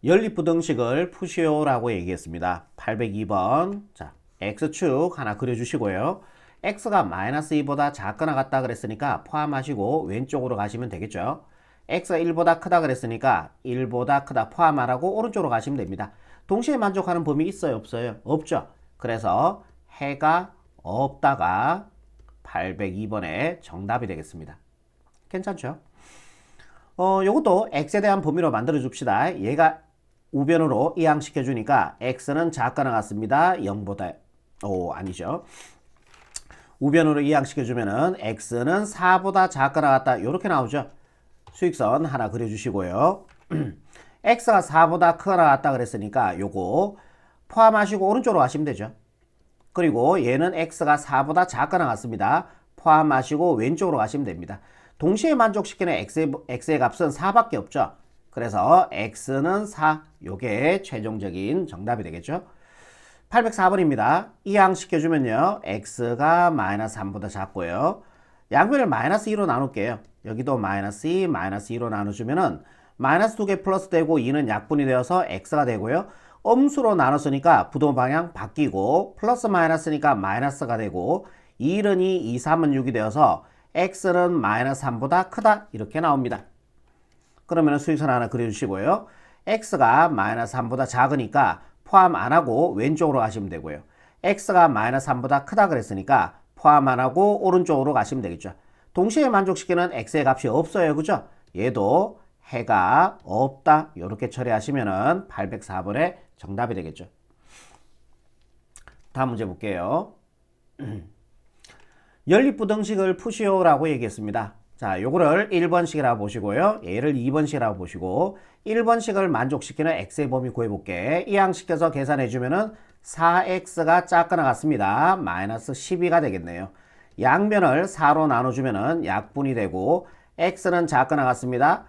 연립부등식을 푸시오라고 얘기했습니다. 802번. 자, x축 하나 그려주시고요. x가 마이너스 2보다 작거나 같다 그랬으니까 포함하시고 왼쪽으로 가시면 되겠죠. x가 1보다 크다 그랬으니까 1보다 크다 포함 안 하고 오른쪽으로 가시면 됩니다. 동시에 만족하는 범위 있어요, 없어요? 없죠. 그래서 해가 없다가 802번의 정답이 되겠습니다. 괜찮죠? 요것도 x에 대한 범위로 만들어 줍시다. 얘가 우변으로 이항시켜 주니까 x는 작거나 같습니다. 0보다 아니죠. 우변으로 이항시켜 주면은 x는 4보다 작거나 같다. 이렇게 나오죠. 수익선 하나 그려 주시고요. x가 4보다 크거나 같다 그랬으니까 요거 포함하시고 오른쪽으로 가시면 되죠. 그리고 얘는 x가 4보다 작거나 같습니다. 포함하시고 왼쪽으로 가시면 됩니다. 동시에 만족시키는 x의 값은 4밖에 없죠. 그래서 x는 4. 요게 최종적인 정답이 되겠죠. 804번입니다. 이항시켜주면요. x가 마이너스 3보다 작고요. 양변을 마이너스 2로 나눌게요. 여기도 마이너스 2, 마이너스 2로 나눠주면은 마이너스 2개 플러스 되고 2는 약분이 되어서 x가 되고요. 엄수로 나눴으니까 부동 방향 바뀌고 플러스 마이너스니까 마이너스가 되고 1은 2, 2, 3은 6이 되어서 x는 마이너스 3보다 크다 이렇게 나옵니다. 그러면 수익선 하나 그려주시고요. x가 마이너스 3보다 작으니까 포함 안하고 왼쪽으로 가시면 되고요. x가 마이너스 3보다 크다 그랬으니까 포함 안하고 오른쪽으로 가시면 되겠죠. 동시에 만족시키는 x의 값이 없어요. 그죠? 얘도 해가 없다 이렇게 처리하시면 804번의 정답이 되겠죠. 다음 문제 볼게요. 연립부등식을 푸시오라고 얘기했습니다. 자, 요거를 1번식이라고 보시고요. 얘를 2번식이라고 보시고 1번식을 만족시키는 x의 범위 구해볼게. 이항시켜서 계산해주면은 4x가 작거나 같습니다. 마이너스 12가 되겠네요. 양변을 4로 나눠주면은 약분이 되고 x는 작거나 같습니다.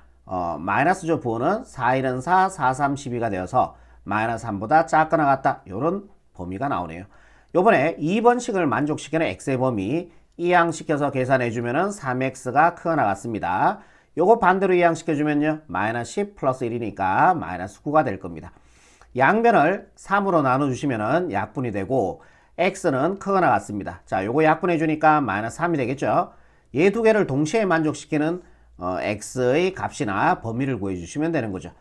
마이너스죠. 부호는 4, 1은 4, 4, 3, 12가 되어서 마이너스 3보다 작거나 같다. 요런 범위가 나오네요. 요번에 2번식을 만족시키는 x의 범위 이항시켜서 계산해주면은 3x가 크거나 같습니다. 요거 반대로 이항시켜주면요. 마이너스 10 플러스 1이니까 마이너스 9가 될 겁니다. 양변을 3으로 나눠주시면은 약분이 되고 x는 크거나 같습니다. 자, 요거 약분해주니까 마이너스 3이 되겠죠. 얘 두 개를 동시에 만족시키는 x의 값이나 범위를 구해주시면 되는 거죠.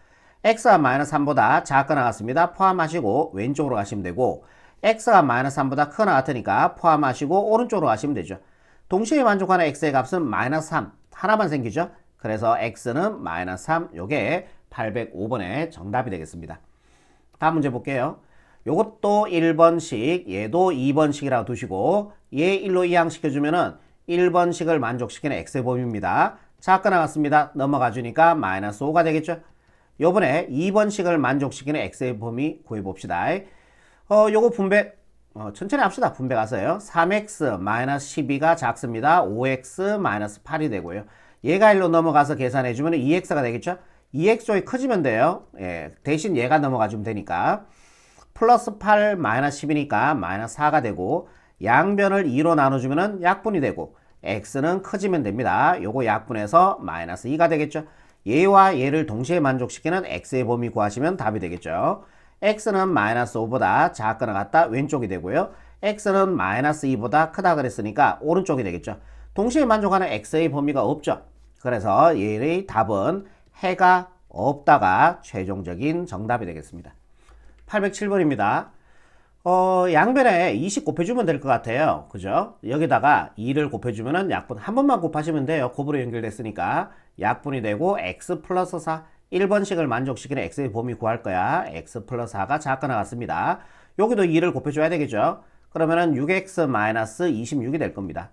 x가 마이너스 3보다 작거나 같습니다. 포함하시고 왼쪽으로 가시면 되고 x가 마이너스 3보다 크거나 같으니까 포함하시고 오른쪽으로 가시면 되죠. 동시에 만족하는 x의 값은 마이너스 3 하나만 생기죠. 그래서 x는 마이너스 3 요게 805번의 정답이 되겠습니다. 다음 문제 볼게요. 요것도 1번식 얘도 2번식이라고 두시고 얘 1로 이항시켜주면은 1번식을 만족시키는 x의 범위입니다. 작거나 같습니다. 넘어가 주니까 마이너스 5가 되겠죠. 요번에 2번식을 만족시키는 x의 범위 구해봅시다. 요거 분배 천천히 합시다. 분배 가서요. 3x 마이너스 12가 작습니다. 5x 마이너스 8이 되고요. 얘가 1로 넘어가서 계산해주면 2x가 되겠죠. 2x 쪽이 커지면 돼요. 예, 대신 얘가 넘어가주면 되니까 플러스 8 마이너스 10이니까 마이너스 4가 되고 양변을 2로 나눠주면 약분이 되고 x는 커지면 됩니다. 요거 약분해서 마이너스 2가 되겠죠. 얘와 얘를 동시에 만족시키는 x의 범위 구하시면 답이 되겠죠. x는 마이너스 5보다 작거나 같다 왼쪽이 되고요. x는 마이너스 2보다 크다 그랬으니까 오른쪽이 되겠죠. 동시에 만족하는 x의 범위가 없죠. 그래서 얘의 답은 해가 없다가 최종적인 정답이 되겠습니다. 807번입니다. 양변에 20 곱해주면 될 것 같아요. 그죠? 여기다가 2를 곱해주면은 약분 한 번만 곱하시면 돼요. 곱으로 연결됐으니까 약분이 되고 x 플러스 4 1번식을 만족시키는 x의 범위 구할 거야. x 플러스 4가 작거나 같습니다. 여기도 2를 곱해줘야 되겠죠. 그러면은 6x 마이너스 26이 될 겁니다.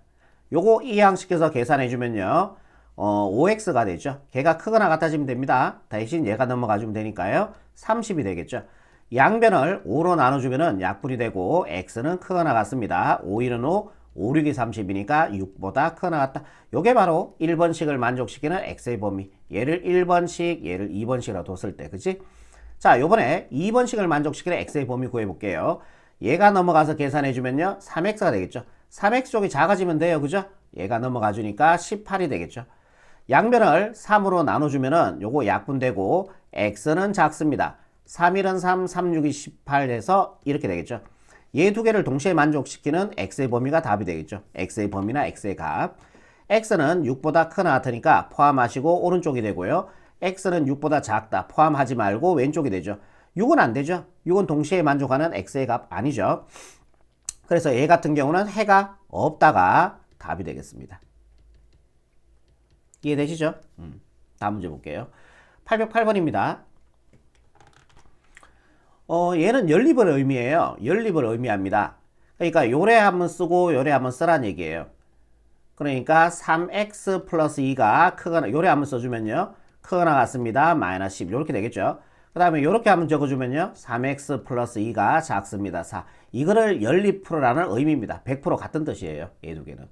요거 이항시켜서 계산해주면요. 5x가 되죠. 걔가 크거나 같아지면 됩니다. 대신 얘가 넘어가주면 되니까요. 30이 되겠죠. 양변을 5로 나눠주면은 약분이 되고 x는 크거나 같습니다. 5, 1은 5, 5, 6이 30이니까 6보다 크거나 같다. 요게 바로 1번식을 만족시키는 x의 범위. 얘를 1번식, 얘를 2번식이라고 뒀을 때, 그치? 자, 요번에 2번식을 만족시키는 x의 범위 구해볼게요. 얘가 넘어가서 계산해주면요. 3x가 되겠죠. 3x 쪽이 작아지면 돼요. 그죠? 얘가 넘어가주니까 18이 되겠죠. 양변을 3으로 나눠주면은 요거 약분되고 x는 작습니다. 3일은 3, 36이 18 해서 이렇게 되겠죠. 얘 두 개를 동시에 만족시키는 x의 범위가 답이 되겠죠. x의 범위나 x의 값. x는 6보다 크나 같으니까 포함하시고 오른쪽이 되고요. x는 6보다 작다 포함하지 말고 왼쪽이 되죠. 6은 안 되죠. 6은 동시에 만족하는 x의 값 아니죠. 그래서 얘 같은 경우는 해가 없다가 답이 되겠습니다. 이해되시죠? 다음 문제 볼게요. 808번입니다. 얘는 연립을 의미해요. 연립을 의미합니다. 그러니까 요래 한번 쓰고 요래 한번 쓰란 얘기예요. 그러니까 3x 플러스 2가 크거나 요래 한번 써주면요. 크거나 같습니다. 마이너스 10 이렇게 되겠죠. 그 다음에 이렇게 한번 적어주면요. 3x 플러스 2가 작습니다. 4. 이거를 연립 풀어라는 의미입니다. 100% 같은 뜻이에요. 얘 두 개는.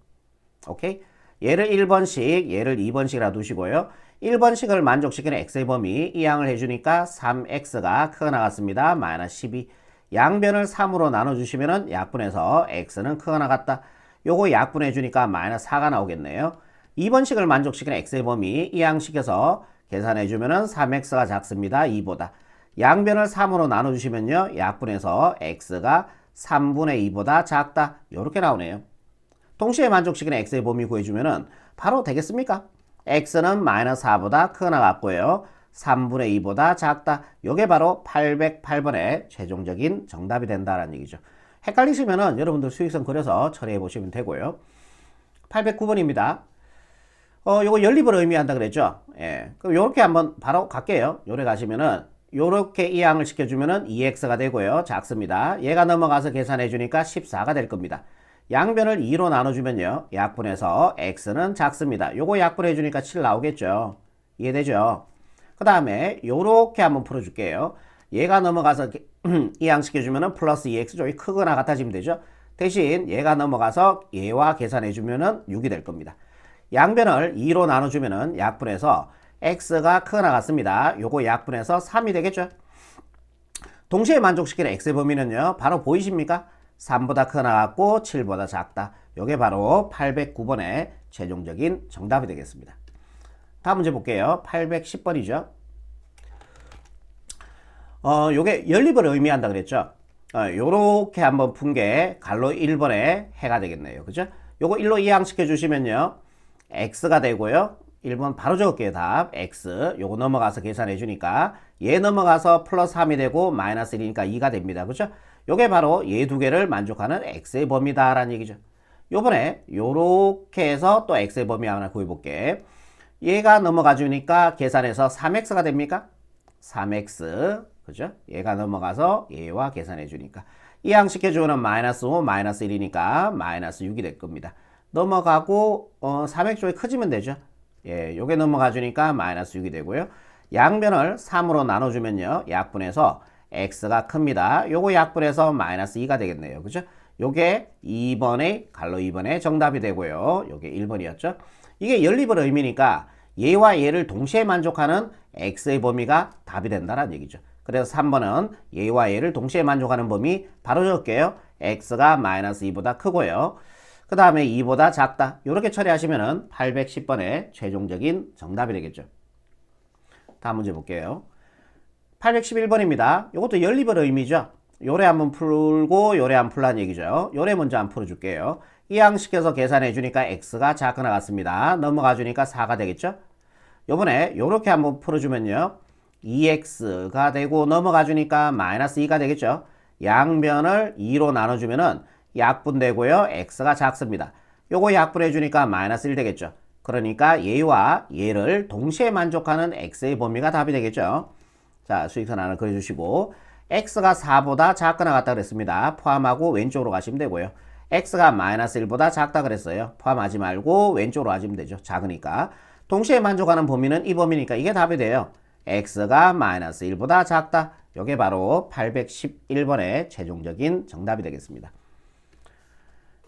오케이? 얘를 1번씩, 얘를 2번씩이라 두시고요. 1번씩을 만족시키는 x의 범위 이항을 해주니까 3x가 크거나 같습니다. 마이너스 12. 양변을 3으로 나눠주시면은 약분해서 x는 크거나 같다. 요거 약분해주니까 마이너스 4가 나오겠네요. 2번씩을 만족시키는 x의 범위 이항시켜서 계산해주면은 3x가 작습니다. 2보다. 양변을 3으로 나눠주시면요. 약분해서 x가 3분의 2보다 작다. 요렇게 나오네요. 동시에 만족시키는 x의 범위 구해주면은 바로 되겠습니까? x는 마이너스 4보다 크거나 같고요. 3분의 2보다 작다. 요게 바로 808번의 최종적인 정답이 된다는 얘기죠. 헷갈리시면은 여러분들 수익선 그려서 처리해 보시면 되고요. 809번입니다. 요거 연립을 의미한다 그랬죠? 예. 그럼 요렇게 한번 바로 갈게요. 요래 가시면은 요렇게 이항을 시켜주면은 2x가 되고요. 작습니다. 얘가 넘어가서 계산해 주니까 14가 될 겁니다. 양변을 2로 나눠주면요. 약분해서 x는 작습니다. 요거 약분해 주니까 7 나오겠죠. 이해되죠? 그 다음에 요렇게 한번 풀어줄게요. 얘가 넘어가서 이항시켜주면은 플러스 2x 쪽이 크거나 같아지면 되죠. 대신 얘가 넘어가서 얘와 계산해주면은 6이 될 겁니다. 양변을 2로 나눠주면은 약분해서 x가 크거나 같습니다. 요거 약분해서 3이 되겠죠. 동시에 만족시키는 x의 범위는요. 바로 보이십니까? 3보다 크거나 같고 7보다 작다. 요게 바로 809번의 최종적인 정답이 되겠습니다. 다음 문제 볼게요. 810번이죠. 요게 연립을 의미한다 그랬죠. 요렇게 한번 푼 게 갈로 1번의 해가 되겠네요. 그죠? 요거 1로 이항시켜 주시면요. x가 되고요. 1번 바로 적을게요. 답. x. 요거 넘어가서 계산해 주니까 얘 넘어가서 플러스 3이 되고 마이너스 1이니까 2가 됩니다. 그죠? 요게 바로 얘 두 개를 만족하는 x의 범위다라는 얘기죠. 요번에 요렇게 해서 또 x의 범위 하나 구해볼게. 얘가 넘어가 주니까 계산해서 3x가 됩니까? 3x. 그죠? 얘가 넘어가서 얘와 계산해 주니까. 이항시켜 주는 마이너스 5, 마이너스 1이니까 마이너스 6이 될 겁니다. 넘어가고 3x 쪽이 커지면 되죠. 예, 요게 넘어가 주니까 마이너스 6이 되고요. 양변을 3으로 나눠주면요. 약분해서 x가 큽니다. 요거 약분해서 마이너스 2가 되겠네요. 그죠? 요게 2번의 갈로 2번의 정답이 되고요. 요게 1번이었죠. 이게 연립을 의미니까 얘와 얘를 동시에 만족하는 x의 범위가 답이 된다는 얘기죠. 그래서 3번은 얘와 얘를 동시에 만족하는 범위 바로 적을게요. x가 마이너스 2보다 크고요. 그 다음에 2보다 작다. 이렇게 처리하시면은 810번의 최종적인 정답이 되겠죠. 다음 문제 볼게요. 811번입니다. 이것도 연립을 의미죠. 요래 한번 풀고 요래 한번 풀라는 얘기죠. 요래 먼저 한번 풀어줄게요. 이항시켜서 계산해 주니까 x가 작거나 같습니다. 넘어가 주니까 4가 되겠죠. 요번에 요렇게 한번 풀어주면요. 2x가 되고 넘어가 주니까 마이너스 2가 되겠죠. 양변을 2로 나눠주면은 약분되고요. x가 작습니다. 요거 약분해 주니까 마이너스 1 되겠죠. 그러니까 얘와 얘를 동시에 만족하는 x의 범위가 답이 되겠죠. 자, 수익선 하나 그려주시고 x가 4보다 작거나 같다 그랬습니다. 포함하고 왼쪽으로 가시면 되고요. x가 마이너스 1보다 작다 그랬어요. 포함하지 말고 왼쪽으로 가시면 되죠. 작으니까. 동시에 만족하는 범위는 이 범위니까 이게 답이 돼요. x가 마이너스 1보다 작다. 이게 바로 811번의 최종적인 정답이 되겠습니다.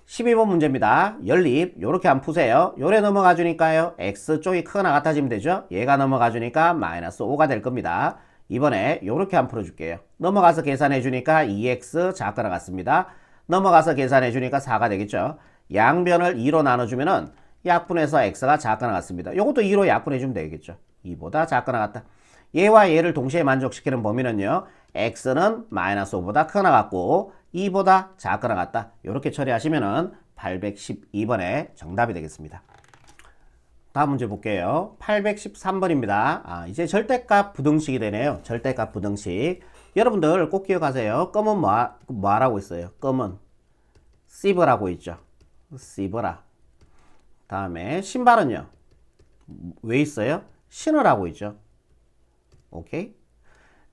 12번 문제입니다. 연립 요렇게 한번 푸세요. 요래 넘어가 주니까요. x쪽이 크거나 같아지면 되죠. 얘가 넘어가 주니까 마이너스 5가 될 겁니다. 이번에 요렇게 한번 풀어줄게요. 넘어가서 계산해 주니까 2x 작거나 같습니다. 넘어가서 계산해 주니까 4가 되겠죠. 양변을 2로 나눠주면은 약분해서 x가 작거나 같습니다. 요것도 2로 약분해 주면 되겠죠. 2보다 작거나 같다. 얘와 얘를 동시에 만족시키는 범위는요. x는 마이너스 5보다 크거나 같고 2보다 작거나 같다. 이렇게 처리하시면은 812번의 정답이 되겠습니다. 다음 문제 볼게요. 813번입니다. 이제 절대값 부등식이 되네요. 절대값 부등식. 여러분들 꼭 기억하세요. 껌은 뭐라고 있어요? 껌은 씨브라고 있죠. 씨브라. 다음에 신발은요. 왜 있어요? 신으라고 있죠. 오케이?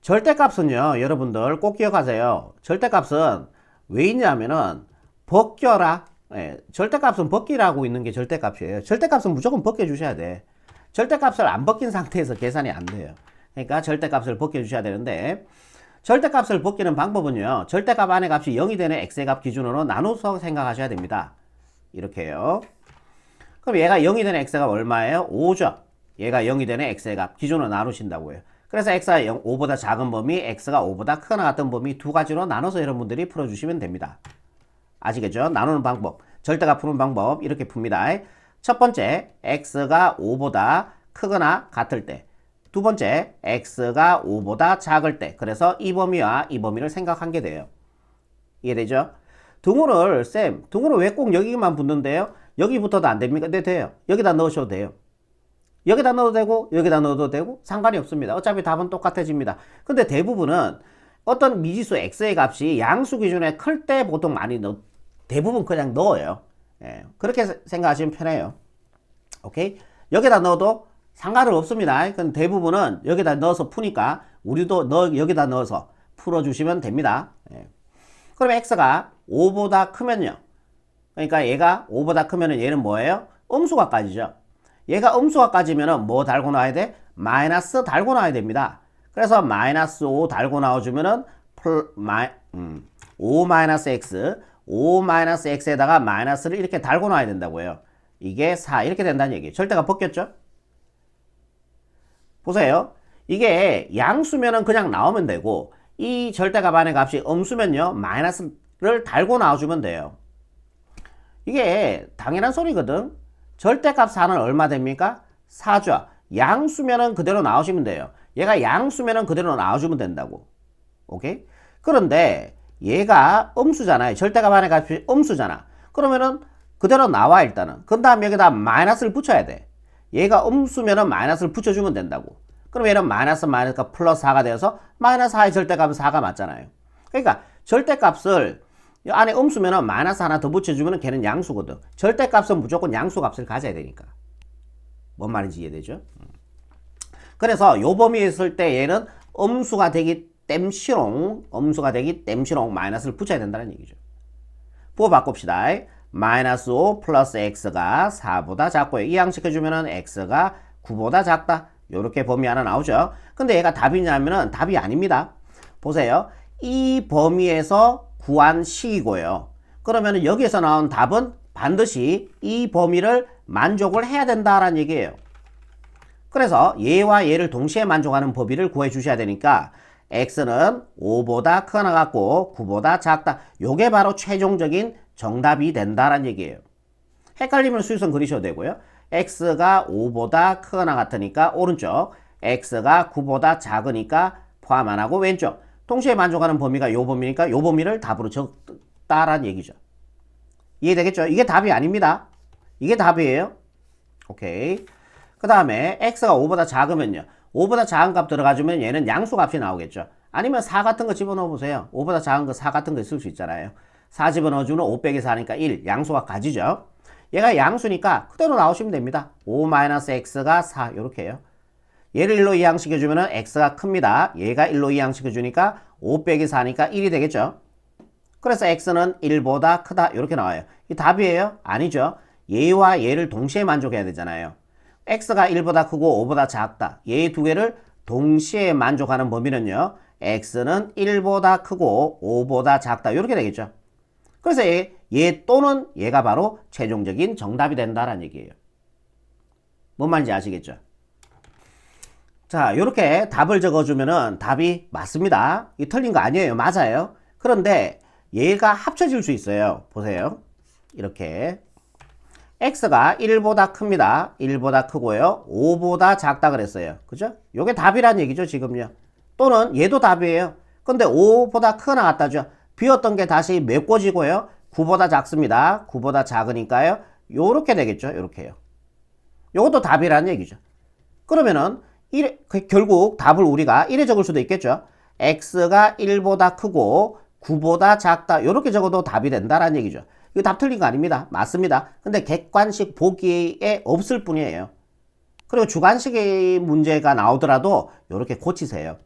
절대값은요. 여러분들 꼭 기억하세요. 절대값은 왜 있냐면은 벗겨라. 예, 절대값은 벗기라고 있는 게 절대값이에요. 절대값은 무조건 벗겨주셔야 돼. 절대값을 안 벗긴 상태에서 계산이 안 돼요. 그러니까 절대값을 벗겨주셔야 되는데 절대값을 벗기는 방법은요. 절대값 안에 값이 0이 되는 x의 값 기준으로 나눠서 생각하셔야 됩니다. 이렇게요. 그럼 얘가 0이 되는 x가 얼마예요? 5죠. 얘가 0이 되는 x의 값 기준으로 나누신다고요. 그래서 x가 5보다 작은 범위, x가 5보다 크거나 같은 범위 두 가지로 나눠서 여러분들이 풀어주시면 됩니다. 아시겠죠? 나누는 방법, 절대값 푸는 방법 이렇게 풉니다. 첫 번째, x가 5보다 크거나 같을 때. 두 번째, x가 5보다 작을 때. 그래서 이 범위와 이 범위를 생각한 게 돼요. 이해되죠? 등호를 왜 꼭 여기만 붙는데요? 여기 붙어도 안 됩니까? 네, 돼요. 여기다 넣으셔도 돼요. 여기다 넣어도 되고 여기다 넣어도 되고 상관이 없습니다. 어차피 답은 똑같아집니다. 근데 대부분은 어떤 미지수 x의 값이 양수 기준에 클 때 보통 많이 대부분 그냥 넣어요. 예, 그렇게 생각하시면 편해요. 오케이? 여기다 넣어도 상관은 없습니다. 그건 대부분은 여기다 넣어서 푸니까 우리도 여기다 넣어서 풀어주시면 됩니다. 예. 그럼 x가 5보다 크면요. 그러니까 얘가 5보다 크면은 얘는 뭐예요? 음수가 까지죠. 얘가 음수가 까지면은 뭐 달고 나와야 돼? 마이너스 달고 나와야 됩니다. 그래서 마이너스 5 달고 나와주면은 5 마이너스 x 5 마이너스 x에다가 마이너스를 이렇게 달고 놔야 된다고요. 이게 4 이렇게 된다는 얘기예요. 절대가 벗겼죠? 보세요. 이게 양수면은 그냥 나오면 되고 이 절대값 안의 값이 음수면요. 마이너스를 달고 나와주면 돼요. 이게 당연한 소리거든. 절대값 4는 얼마 됩니까? 4죠. 양수면은 그대로 나오시면 돼요. 얘가 양수면은 그대로 나와주면 된다고. 오케이? 그런데 얘가 음수잖아요. 절대값 안의 값이 음수잖아. 그러면은 그대로 나와 일단은. 그 다음에 여기다 마이너스를 붙여야 돼. 얘가 음수면은 마이너스를 붙여주면 된다고. 그럼 얘는 마이너스가 플러스 4가 되어서 마이너스 4의 절대값은 4가 맞잖아요. 그러니까 절대값을 안에 음수면은 마이너스 하나 더 붙여주면 걔는 양수거든. 절대값은 무조건 양수값을 가져야 되니까. 뭔 말인지 이해되죠? 그래서 요 범위에 있을 때 얘는 음수가 되기 땜시롱 마이너스를 붙여야 된다는 얘기죠. 부호 바꿉시다. 마이너스 5 플러스 x가 4보다 작고요. 이항시켜주면은 x가 9보다 작다. 요렇게 범위 하나 나오죠. 근데 얘가 답이냐면은 답이 아닙니다. 보세요. 이 범위에서 구한 식이고요. 그러면은 여기에서 나온 답은 반드시 이 범위를 만족을 해야 된다라는 얘기예요. 그래서 얘와 얘를 동시에 만족하는 범위를 구해 주셔야 되니까 x는 5보다 크거나 같고 9보다 작다. 요게 바로 최종적인 정답이 된다라는 얘기예요. 헷갈리면 수직선 그리셔도 되고요. x가 5보다 크거나 같으니까 오른쪽, x가 9보다 작으니까 포함 안 하고 왼쪽. 동시에 만족하는 범위가 요 범위니까 요 범위를 답으로 적다라는 얘기죠. 이해되겠죠? 이게 답이 아닙니다. 이게 답이에요. 오케이. 그 다음에 x가 5보다 작으면요. 5보다 작은 값 들어가주면 얘는 양수 값이 나오겠죠. 아니면 4 같은 거 집어넣어 보세요. 5보다 작은 거 4 같은 거 있을 수 있잖아요. 4 집어넣어주면 5 빼기 4니까 1. 양수가 가지죠. 얘가 양수니까 그대로 나오시면 됩니다. 5-x가 4 이렇게 해요. 얘를 1로 이항시켜주면 x가 큽니다. 얘가 1로 이항시켜주니까 5 빼기 4니까 1이 되겠죠. 그래서 x는 1보다 크다 이렇게 나와요. 이 답이에요? 아니죠. 얘와 얘를 동시에 만족해야 되잖아요. x가 1보다 크고 5보다 작다. 얘 두 개를 동시에 만족하는 범위는요. x는 1보다 크고 5보다 작다. 이렇게 되겠죠. 그래서 얘 또는 얘가 바로 최종적인 정답이 된다라는 얘기예요. 뭔 말인지 아시겠죠? 자, 이렇게 답을 적어주면은 답이 맞습니다. 이 틀린 거 아니에요. 맞아요. 그런데 얘가 합쳐질 수 있어요. 보세요. 이렇게. x가 1보다 큽니다. 1보다 크고요. 5보다 작다 그랬어요. 그죠? 요게 답이란 얘기죠, 지금요. 또는 얘도 답이에요. 근데 5보다 크거나 같다죠. 비었던 게 다시 메꿔지고요. 9보다 작습니다. 9보다 작으니까요. 요렇게 되겠죠. 요렇게요. 요것도 답이라는 얘기죠. 그러면은 결국 답을 우리가 이래 적을 수도 있겠죠. x가 1보다 크고 9보다 작다. 요렇게 적어도 답이 된다라는 얘기죠. 이거 답 틀린 거 아닙니다. 맞습니다. 근데 객관식 보기에 없을 뿐이에요. 그리고 주관식의 문제가 나오더라도 요렇게 고치세요.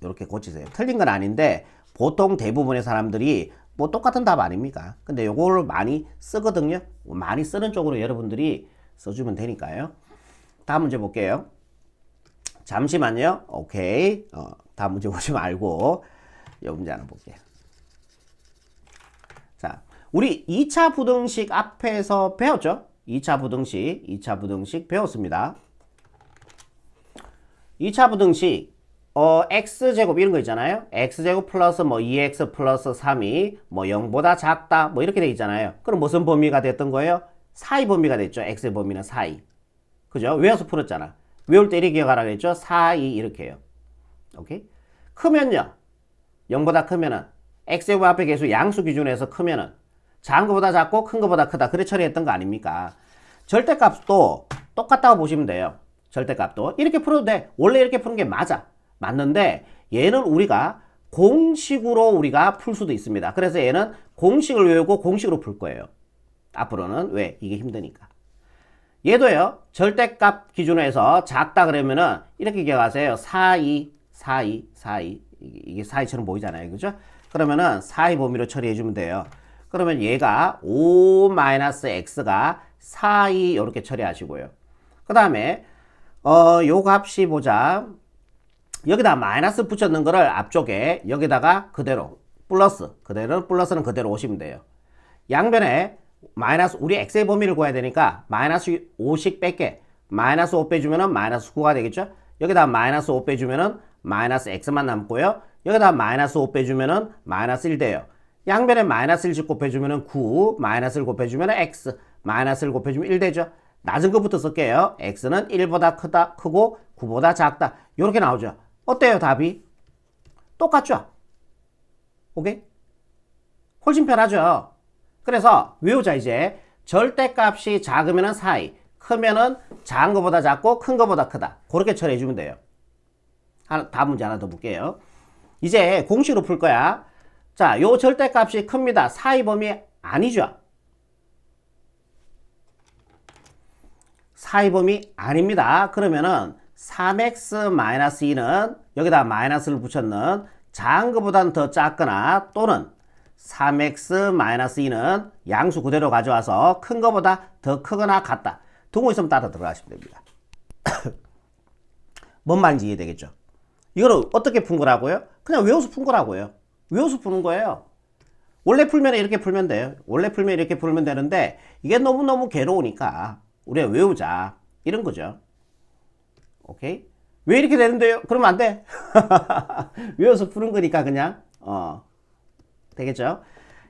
요렇게 고치세요. 틀린 건 아닌데 보통 대부분의 사람들이 뭐 똑같은 답 아닙니까? 근데 요거를 많이 쓰거든요. 많이 쓰는 쪽으로 여러분들이 써주면 되니까요. 다음 문제 볼게요. 잠시만요. 오케이. 다음 문제 보지 말고 이 문제 하나 볼게요. 자, 우리 2차 부등식 앞에서 배웠죠? 2차 부등식 배웠습니다. 2차 부등식 x제곱 이런 거 있잖아요. x제곱 플러스 뭐 2x 플러스 3이 뭐 0보다 작다 뭐 이렇게 돼 있잖아요. 그럼 무슨 범위가 됐던 거예요? 사이 범위가 됐죠. x의 범위는 사이. 그죠? 외워서 풀었잖아. 외울 때 이렇게 기억하라 그랬죠? 사이 이렇게요. 오케이? 크면요. 0보다 크면은 x제곱 앞에 계수 양수 기준에서 크면은 작은 거보다 작고 큰 거보다 크다. 그래 처리했던 거 아닙니까? 절대값도 똑같다고 보시면 돼요. 절대값도 이렇게 풀어도 돼. 원래 이렇게 푸는 게 맞는데 얘는 우리가 공식으로 우리가 풀 수도 있습니다. 그래서 얘는 공식을 외우고 공식으로 풀 거예요. 앞으로는. 왜? 이게 힘드니까. 얘도요. 절대값 기준으로 해서 작다 그러면은 이렇게 기억하세요. 4이 이게 4이처럼 보이잖아요. 그죠? 그러면은 4의 범위로 처리해 주면 돼요. 그러면 얘가 5-x가 4이 이렇게 처리하시고요. 그 다음에 요 값이 보자. 여기다 마이너스 붙였는 거를 앞쪽에 여기다가 그대로 플러스는 그대로 오시면 돼요. 양변에 마이너스 우리 x의 범위를 구해야 되니까 마이너스 5씩 뺄게. 마이너스 5 빼주면은 마이너스 9가 되겠죠. 여기다 마이너스 5 빼주면은 마이너스 x만 남고요. 여기다 마이너스 5 빼주면은 마이너스 1 돼요. 양변에 마이너스 1씩 곱해주면은 9, 마이너스를 곱해주면은 x, 마이너스를 곱해주면 1 되죠. 낮은 것부터 쓸게요. x는 1보다 크고 9보다 작다. 이렇게 나오죠. 어때요, 답이? 똑같죠? 오케이? 훨씬 편하죠? 그래서 외우자, 이제. 절대값이 작으면은 4이, 크면은 작은 것보다 작고 큰 것보다 크다. 그렇게 처리해주면 돼요. 다음 문제 하나 더 볼게요. 이제 공식으로 풀 거야. 자, 요 절대값이 큽니다. 4의 범위 아니죠? 4의 범위 아닙니다. 그러면은 3x-2는 여기다 마이너스를 붙였는 작은 것보다는 더 작거나 또는 3x-2는 양수 그대로 가져와서 큰 것보다 더 크거나 같다. 두고 있으면 따라 들어가시면 됩니다. 뭔 말인지 이해되겠죠? 이거를 어떻게 푼 거라고요? 그냥 외워서 푼 거라고요. 외워서 푸는 거예요. 원래 풀면 이렇게 풀면 돼요. 원래 풀면 이렇게 풀면 되는데 이게 너무너무 괴로우니까 우리가 외우자. 이런 거죠. 오케이? 왜 이렇게 되는데요? 그러면 안 돼. 외워서 푸는 거니까 그냥 되겠죠?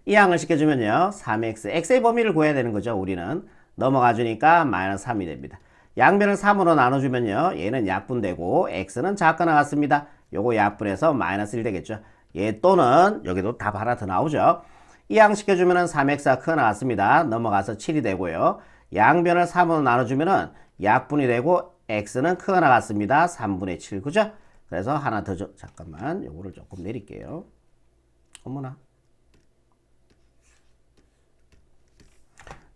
이 항을 시켜주면요. 3x, x의 범위를 구해야 되는 거죠. 우리는 넘어가 주니까 마이너스 3이 됩니다. 양변을 3으로 나눠주면요. 얘는 약분되고 x는 작거나 같습니다. 요거 약분해서 마이너스 1 되겠죠. 얘 또는 여기도 답 하나 더 나오죠. 이 항 시켜주면은 3x가 크거나 같습니다. 넘어가서 7이 되고요. 양변을 3으로 나눠주면은 약분이 되고 x는 크거나 같습니다. 3분의 7 그죠? 그래서 하나 더 잠깐만 요거를 조금 내릴게요. 어머나.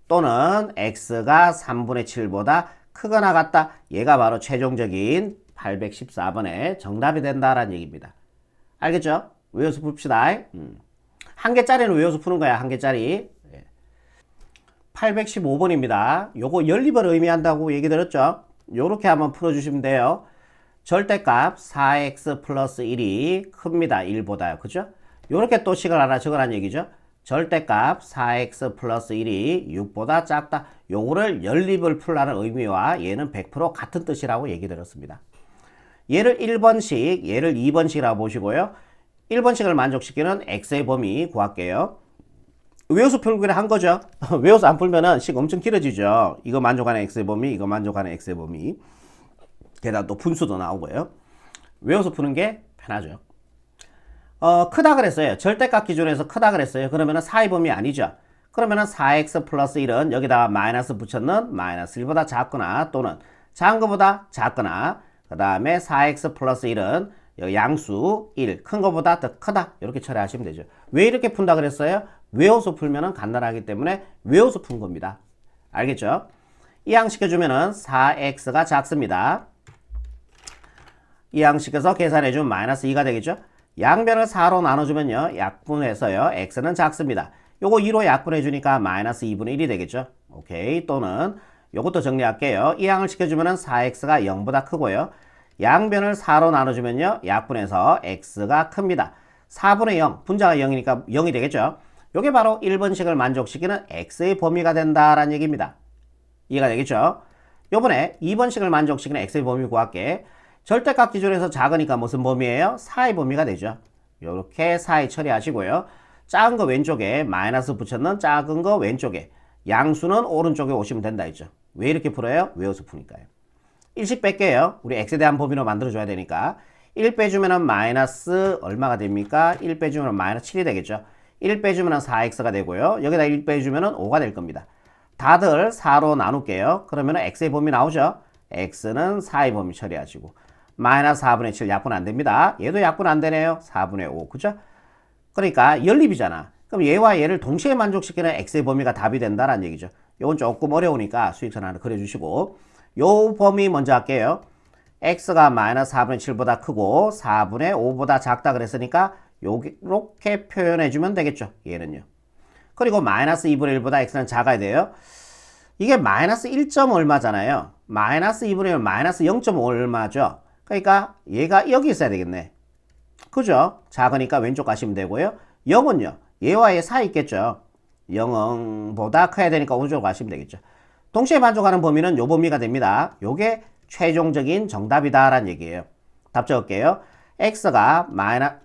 또는 x가 3분의 7보다 크거나 같다. 얘가 바로 최종적인 814번의 정답이 된다라는 얘기입니다. 알겠죠? 외워서 풉시다. 한 개짜리는 외워서 푸는 거야. 한 개짜리. 815번입니다. 요거 연립을 의미한다고 얘기 들었죠? 요렇게 한번 풀어주시면 돼요. 절대값 4x 플러스 1이 큽니다. 1보다요. 그죠? 요렇게 또 식을 하나 적으라는 얘기죠. 절대값 4x 플러스 1이 6보다 작다. 요거를 연립을 풀라는 의미와 얘는 100% 같은 뜻이라고 얘기 들었습니다. 얘를 1번식, 얘를 2번식이라고 보시고요. 1번식을 만족시키는 x의 범위 구할게요. 외워서 풀기를 한 거죠. 외워서 안 풀면은 식 엄청 길어지죠. 이거 만족하는 x의 범위, 이거 만족하는 x의 범위. 게다가 또 분수도 나오고요. 외워서 푸는 게 편하죠. 크다 그랬어요. 절대값 기준에서 크다 그랬어요. 그러면은 4의 범위 아니죠. 그러면은 4x 플러스 1은 여기다가 마이너스 붙였는 마이너스 1보다 작거나 또는 작은 것보다 작거나 그 다음에 4x 플러스 1은 양수 1, 큰 것보다 더 크다. 이렇게 처리하시면 되죠. 왜 이렇게 푼다 그랬어요? 외워서 풀면은 간단하기 때문에 외워서 푼 겁니다. 알겠죠? 이항시켜주면은 4x가 작습니다. 이항시켜서 계산해주면 마이너스 2가 되겠죠? 양변을 4로 나눠주면요. 약분해서요. x는 작습니다. 요거 2로 약분해주니까 마이너스 2분의 1이 되겠죠? 오케이. 또는 요것도 정리할게요. 이항을 시켜주면은 4x가 0보다 크고요. 양변을 4로 나눠주면요. 약분해서 x가 큽니다. 4분의 0, 분자가 0이니까 0이 되겠죠? 요게 바로 1번식을 만족시키는 x의 범위가 된다라는 얘기입니다. 이해가 되겠죠? 요번에 2번식을 만족시키는 x의 범위 구할게. 절대값 기준에서 작으니까 무슨 범위예요? 4의 범위가 되죠. 요렇게 4의 처리하시고요. 작은 거 왼쪽에 마이너스 붙였는 작은 거 왼쪽에 양수는 오른쪽에 오시면 된다 했죠. 왜 이렇게 풀어요? 외워서 푸니까요. 1씩 뺄게요. 우리 x에 대한 범위로 만들어줘야 되니까 1 빼주면 마이너스 얼마가 됩니까? 1 빼주면 마이너스 7이 되겠죠. 1 빼주면 4x가 되고요. 여기다 1 빼주면 5가 될 겁니다. 다들 4로 나눌게요. 그러면 x의 범위 나오죠. x는 4의 범위 처리하시고 마이너스 4분의 7 약분 안 됩니다. 얘도 약분 안 되네요. 4분의 5 그죠? 그러니까 연립이잖아. 그럼 얘와 얘를 동시에 만족시키는 x의 범위가 답이 된다라는 얘기죠. 이건 조금 어려우니까 수익선 하나 그려주시고 요 범위 먼저 할게요. x가 마이너스 4분의 7보다 크고 4분의 5보다 작다 그랬으니까 요렇게 표현해주면 되겠죠. 얘는요. 그리고 마이너스 2분의 1보다 x는 작아야 돼요. 이게 마이너스 1점 얼마잖아요. 마이너스 2분의 1 마이너스 0.5 얼마죠. 그러니까 얘가 여기 있어야 되겠네. 그죠? 작으니까 왼쪽 가시면 되고요. 0은요. 얘와 얘 사이 있겠죠. 0보다 커야 되니까 오른쪽으로 가시면 되겠죠. 동시에 만족하는 범위는 요 범위가 됩니다. 요게 최종적인 정답이다라는 얘기예요. 답 적을게요. x가 마이너스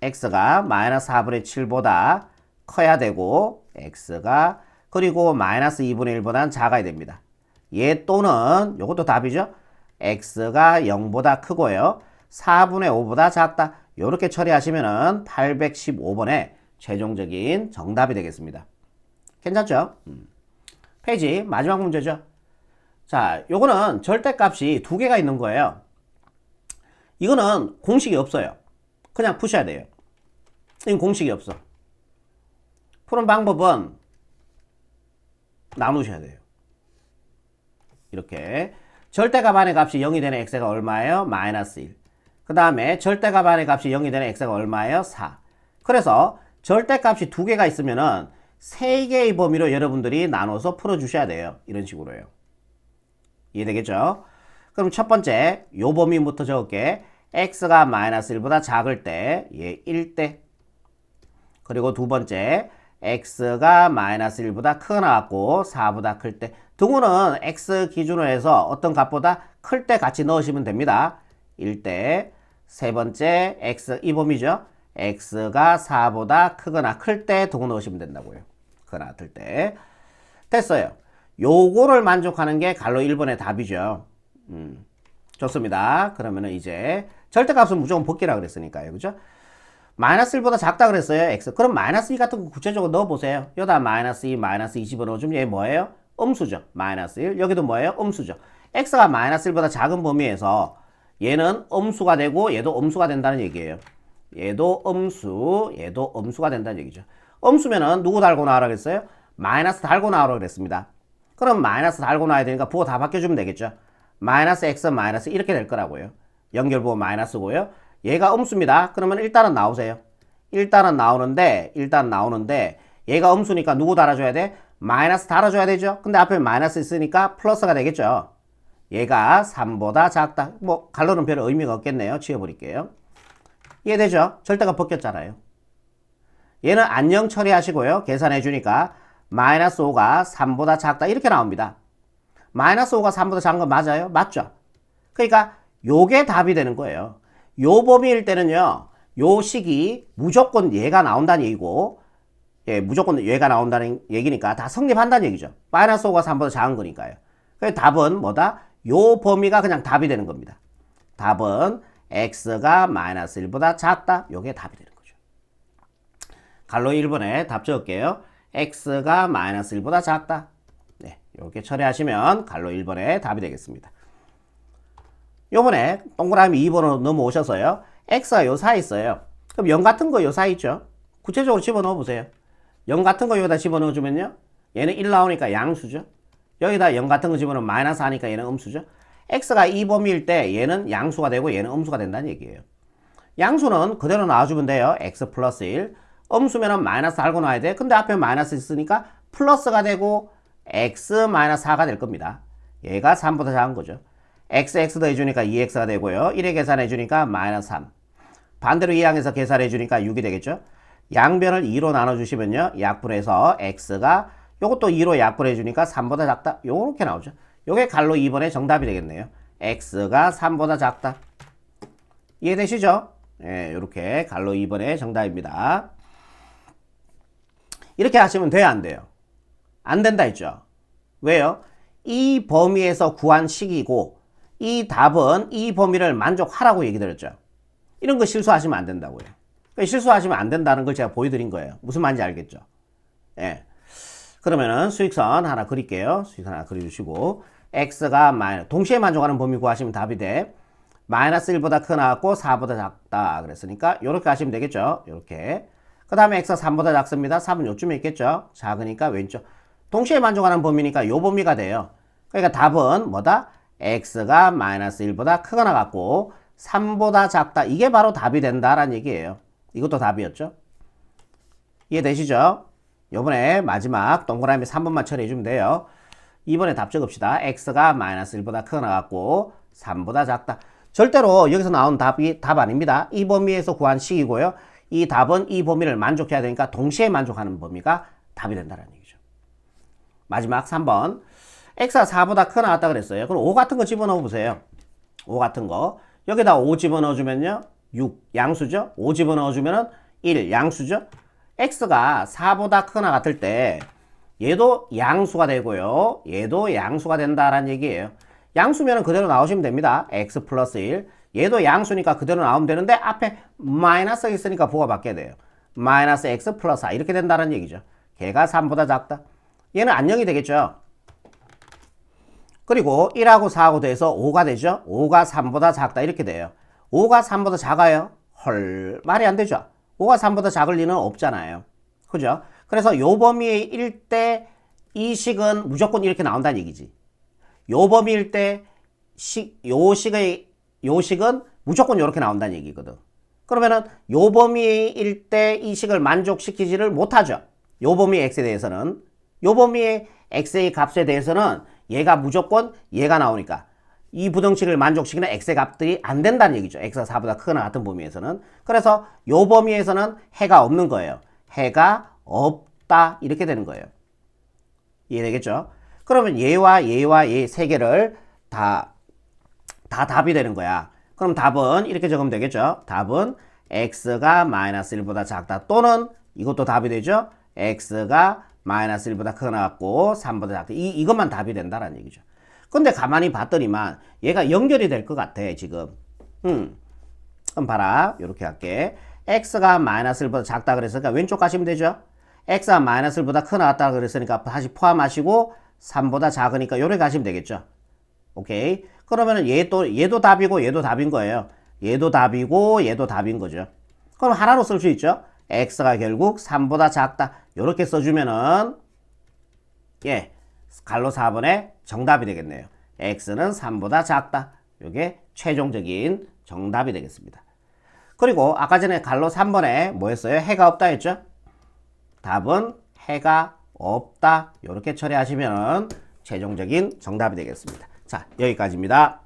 4분의 7보다 커야 되고 x가 그리고 마이너스 2분의 1보다는 작아야 됩니다. 얘 또는 요것도 답이죠. x가 0보다 크고요. 4분의 5보다 작다. 이렇게 처리하시면은 815번의 최종적인 정답이 되겠습니다. 괜찮죠? 페이지 마지막 문제죠. 자, 요거는 절대값이 두 개가 있는 거예요. 이거는 공식이 없어요. 그냥 푸셔야 돼요. 이건 공식이 없어. 푸는 방법은 나누셔야 돼요. 이렇게 절대값 안의 값이 0이 되는 x가 얼마예요? 마이너스 1. 그 다음에 절대값 안의 값이 0이 되는 x가 얼마예요? 4. 그래서 절대값이 두 개가 있으면은 세 개의 범위로 여러분들이 나눠서 풀어주셔야 돼요. 이런 식으로요. 이해되겠죠? 그럼 첫 번째 요 범위부터 적을게. x가 마이너스 1보다 작을 때, 얘 1대. 그리고 두 번째 x가 마이너스 1보다 크게 나왔고 4보다 클 때. 등호는 x 기준으로 해서 어떤 값보다 클 때 같이 넣으시면 됩니다. 1대. 세 번째 x 이 범위죠. x가 4보다 크거나 클 때 등호 넣으시면 된다고요. 크거나 클 때. 됐어요. 요거를 만족하는 게 갈로 1번의 답이죠. 좋습니다. 그러면은 이제 절대값은 무조건 벗기라 그랬으니까요. 그죠? 마이너스 1보다 작다 그랬어요. x. 그럼 마이너스 2 같은 거 구체적으로 넣어보세요. 여기다 마이너스 2, 마이너스 20을 넣어주면 얘 뭐예요? 음수죠. 마이너스 1. 여기도 뭐예요? 음수죠. x가 마이너스 1보다 작은 범위에서 얘는 음수가 되고 얘도 음수가 된다는 얘기예요. 얘도 음수, 얘도 음수가 된다는 얘기죠. 음수면은 누구 달고 나오라 그랬어요? 마이너스 달고 나오라 그랬습니다. 그럼 마이너스 달고 나와야 되니까 부호 다 바뀌어주면 되겠죠. 마이너스 x 마이너스 이렇게 될 거라고요. 연결부호 마이너스고요. 얘가 음수입니다. 그러면 일단은 나오세요. 일단은 나오는데 얘가 음수니까 누구 달아줘야 돼? 마이너스 달아줘야 되죠. 근데 앞에 마이너스 있으니까 플러스가 되겠죠. 얘가 3보다 작다. 뭐 갈로는 별 의미가 없겠네요. 지워버릴게요. 이해되죠? 절대가 벗겼잖아요. 얘는 안녕 처리하시고요. 계산해 주니까 마이너스 5가 3보다 작다 이렇게 나옵니다. 마이너스 5가 3보다 작은 거 맞아요? 맞죠? 그러니까 요게 답이 되는 거예요. 요 범위일 때는요. 요 식이 무조건 얘가 나온다는 얘기고 예, 무조건 얘가 나온다는 얘기니까 다 성립한다는 얘기죠. 마이너스 5가 3보다 작은 거니까요. 그래서 답은 뭐다? 요 범위가 그냥 답이 되는 겁니다. 답은 x가 마이너스 1보다 작다. 요게 답이 되는 거죠. 갈로 1번에 답 적을게요. x가 마이너스 1보다 작다. 네, 이렇게 처리하시면 갈로 1번에 답이 되겠습니다. 요번에 동그라미 2번으로 넘어오셔서요. x가 요 사이 있어요. 그럼 0 같은 거 요 사이 있죠. 구체적으로 집어넣어 보세요. 0 같은 거 여기다 집어넣어 주면요. 얘는 1 나오니까 양수죠. 여기다 0 같은 거 집어넣으면 마이너스 하니까 얘는 음수죠. x가 이 범위일 때 얘는 양수가 되고 얘는 음수가 된다는 얘기예요. 양수는 그대로 놔주면 돼요. x 플러스 1. 음수면은 마이너스 달고 놔야 돼. 근데 앞에 마이너스 있으니까 플러스가 되고 x 마이너스 4가 될 겁니다. 얘가 3보다 작은 거죠. x 더해주니까 2x가 되고요. 1에 계산해주니까 마이너스 3. 반대로 2항에서 계산해주니까 6이 되겠죠. 양변을 2로 나눠주시면요. 약분해서 x가 요것도 2로 약분해주니까 3보다 작다. 요렇게 나오죠. 요게 갈로 2번의 정답이 되겠네요. x가 3보다 작다. 이해되시죠? 예, 요렇게 갈로 2번의 정답입니다. 이렇게 하시면 돼요, 안 돼요? 안 된다 했죠? 왜요? 이 범위에서 구한 식이고 이 답은 이 범위를 만족하라고 얘기 드렸죠. 이런 거 실수하시면 안 된다고요. 그러니까 실수하시면 안 된다는 걸 제가 보여드린 거예요. 무슨 말인지 알겠죠? 예. 그러면은 수익선 하나 그릴게요. 수익선 하나 그려주시고 x가 동시에 만족하는 범위 구하시면 답이 돼. 마이너스 1보다 크 나왔고 4보다 작다 그랬으니까 이렇게 하시면 되겠죠. 이렇게. 그 다음에 x가 3보다 작습니다. 3은 요쯤에 있겠죠. 작으니까 왼쪽. 동시에 만족하는 범위니까 요 범위가 돼요. 그러니까 답은 뭐다? x가 마이너스 1보다 크거나 같고 3보다 작다. 이게 바로 답이 된다라는 얘기예요. 이것도 답이었죠. 이해되시죠? 요번에 마지막 동그라미 3번만 처리해주면 돼요. 이번에 답 적읍시다. x가 마이너스 1보다 크거나 같고 3보다 작다. 절대로 여기서 나온 답이 답 아닙니다. 이 범위에서 구한 식이고요. 이 답은 이 범위를 만족해야 되니까 동시에 만족하는 범위가 답이 된다는 얘기죠. 마지막 3번. x가 4보다 크거나 같다 그랬어요. 그럼 5 같은 거 집어넣어 보세요. 5 같은 거. 여기다 5 집어넣어 주면요. 6 양수죠. 5 집어넣어 주면은 1 양수죠. x가 4보다 크거나 같을 때 얘도 양수가 되고요. 얘도 양수가 된다라는 얘기예요. 양수면은 그대로 나오시면 됩니다. x 플러스 1. 얘도 양수니까 그대로 나오면 되는데 앞에 마이너스가 있으니까 부가 바뀌어야 돼요. 마이너스 x 플러스 4 이렇게 된다는 얘기죠. 걔가 3보다 작다. 얘는 안녕이 되겠죠. 그리고 1하고 4하고 돼서 5가 되죠. 5가 3보다 작다 이렇게 돼요. 5가 3보다 작아요? 헐, 말이 안 되죠. 5가 3보다 작을 리는 없잖아요. 그죠? 그래서 요 범위일 때 이 식은 무조건 이렇게 나온다는 얘기지. 요 범위일 때 요 식은 무조건 이렇게 나온다는 얘기거든. 그러면은 요 범위일 때 이 식을 만족시키지를 못하죠. 요 범위 x에 대해서는. 요 범위의 x의 값에 대해서는 얘가 무조건 얘가 나오니까 이 부등식을 만족시키는 x의 값들이 안 된다는 얘기죠. x가 4보다 크거나 같은 범위에서는. 그래서 요 범위에서는 해가 없는 거예요. 해가 없다 이렇게 되는 거예요. 이해되겠죠? 그러면 얘와 얘 세 개를 다 답이 되는 거야. 그럼 답은 이렇게 적으면 되겠죠? 답은 x가 마이너스 1보다 작다 또는 이것도 답이 되죠? x가 마이너스 1보다 크거나 같고 3보다 작다. 이것만 답이 된다라는 얘기죠. 근데 가만히 봤더니만 얘가 연결이 될 것 같아 지금. 그럼 봐라. 이렇게 할게. x가 마이너스 1보다 작다 그랬으니까 왼쪽 가시면 되죠? x가 마이너스 1보다 크거나 같다 그랬으니까 다시 포함하시고 3보다 작으니까 요렇게 가시면 되겠죠? 오케이. 그러면은 얘도 답이고 얘도 답인 거예요. 얘도 답이고 얘도 답인 거죠. 그럼 하나로 쓸 수 있죠? x가 결국 3보다 작다. 요렇게 써주면은 예, 갈로 4번의 정답이 되겠네요. x는 3보다 작다. 요게 최종적인 정답이 되겠습니다. 그리고 아까 전에 갈로 3번에 뭐 했어요? 해가 없다 했죠? 답은 해가 없다. 요렇게 처리하시면 최종적인 정답이 되겠습니다. 자, 여기까지입니다.